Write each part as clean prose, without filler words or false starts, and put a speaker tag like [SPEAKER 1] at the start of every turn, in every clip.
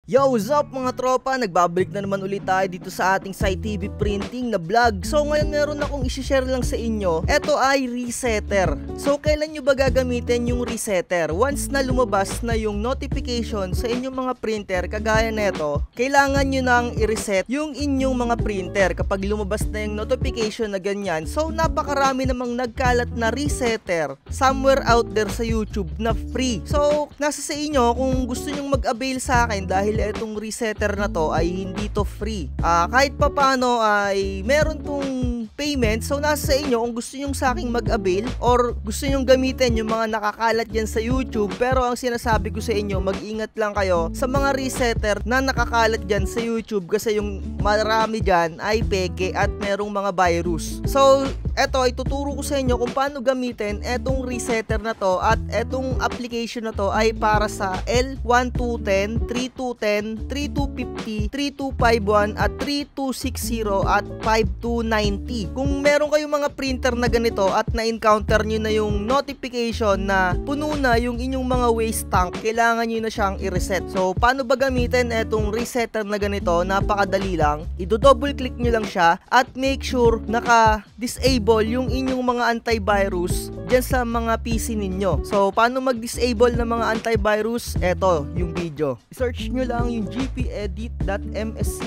[SPEAKER 1] Yo, what's up mga tropa? Nagbabalik na naman ulit tayo dito sa ating Site TV Printing na vlog. So ngayon meron akong isi-share lang sa inyo. Ito ay resetter. So kailan nyo ba gagamitin yung resetter? Once na lumabas na yung notification sa inyong mga printer kagaya neto, kailangan nyo nang i-reset yung inyong mga printer kapag lumabas na yung notification na ganyan. So napakarami namang nagkalat na resetter somewhere out there sa YouTube na free. So nasa sa inyo kung gusto nyong mag-avail sa akin dahil itong resetter na to ay hindi to free. Kahit papano ay meron tong payment. So nasa sa inyo kung gusto nyo sa aking mag-avail or gusto nyo gamitin yung mga nakakalat dyan sa YouTube. Pero ang sinasabi ko sa inyo, mag-ingat lang kayo sa mga resetter na nakakalat dyan sa YouTube kasi yung marami dyan ay peke at merong mga virus. So eto, ituturo ko sa inyo kung paano gamitin etong resetter na to, at etong application na to ay para sa L1210, 3210, 3250, 3251 at 3260 at 5290. Kung meron kayong mga printer na ganito at na-encounter nyo na yung notification na puno na yung inyong mga waste tank, kailangan nyo na siyang i-reset. So paano ba gamitin etong resetter na ganito? Napakadali lang. I-double click nyo lang siya at make sure naka-disable yung inyong mga antivirus dyan sa mga PC ninyo. So paano mag-disable ng mga antivirus? Eto yung video. Search nyo lang yung gpedit.msc,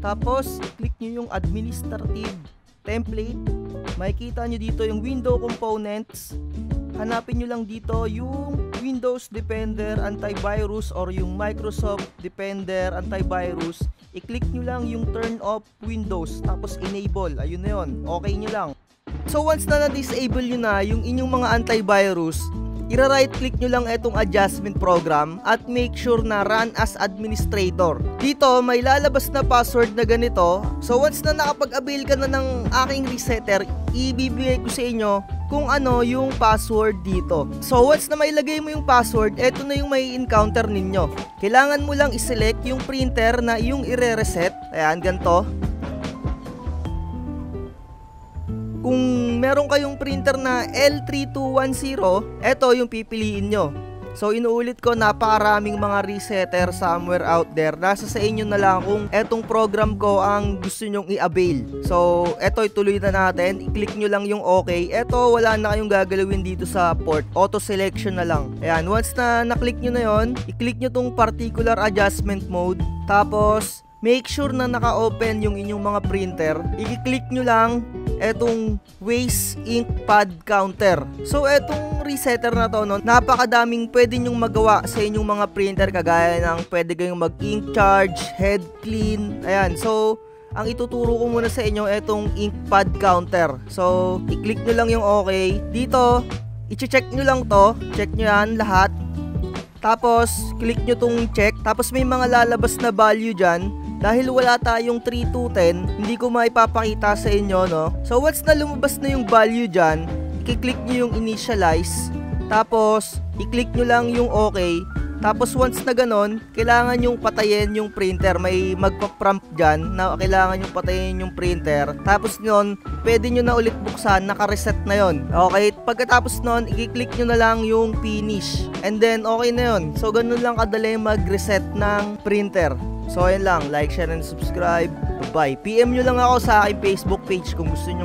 [SPEAKER 1] tapos click nyo yung administrative template. Makikita nyo dito yung window components. Hanapin nyo lang dito yung Windows Defender Antivirus or yung Microsoft Defender Antivirus. I-click nyo lang yung turn off Windows, tapos enable. Ayun na yun. Okay nyo lang. So once na na-disable nyo na yung inyong mga antivirus, i-right click nyo lang itong adjustment program at make sure na run as administrator. Dito may lalabas na password na ganito. So once na nakapag-avail ka na ng aking resetter, ibibigay ko sa inyo kung ano yung password dito. So once na mailagay mo yung password, eto na yung may encounter ninyo. Kailangan mo lang i-select yung printer na yung i-reset. Ayan, ganito. Kung meron kayong printer na L3210, eto yung pipiliin nyo. So inuulit ko, napakaraming mga resetter somewhere out there. Nasa sa inyo na lang kung etong program ko ang gusto nyong i-avail. So eto, ituloy na natin. I-click nyo lang yung okay. Eto, wala na kayong gagalawin dito sa port. Auto selection na lang. Ayan, once na na-click nyo na yon, i-click nyo tong particular adjustment mode. Tapos make sure na naka-open yung inyong mga printer. I-click nyo lang etong waste ink pad counter. So etong resetter na to, no, napakadaming pwede nyong magawa sa inyong mga printer, kagaya ng pwede kayong mag-ink charge, head clean. Ayan, so ang ituturo ko muna sa inyo etong ink pad counter. So i-click nyo lang yung okay. Dito i-check nyo lang to. Check nyo yan lahat. Tapos click nyo tong check. Tapos may mga lalabas na value dyan. Dahil wala tayong 3210, hindi ko maipapakita sa inyo, no? So once na lumabas na yung value dyan, i-click nyo yung initialize. Tapos i-click nyo lang yung okay. Tapos once na ganon, kailangan yung patayin yung printer. May magpa-prompt dyan na kailangan yung patayin yung printer. Tapos nun, pwede nyo na ulit buksan, naka-reset na yon. Okay, pagkatapos nun, i-click nyo na lang yung finish. And then okay na yon. So ganun lang kadali mag-reset ng printer. So ayun lang, like, share, and subscribe. Bye. PM nyo lang ako sa aking Facebook page kung gusto nyo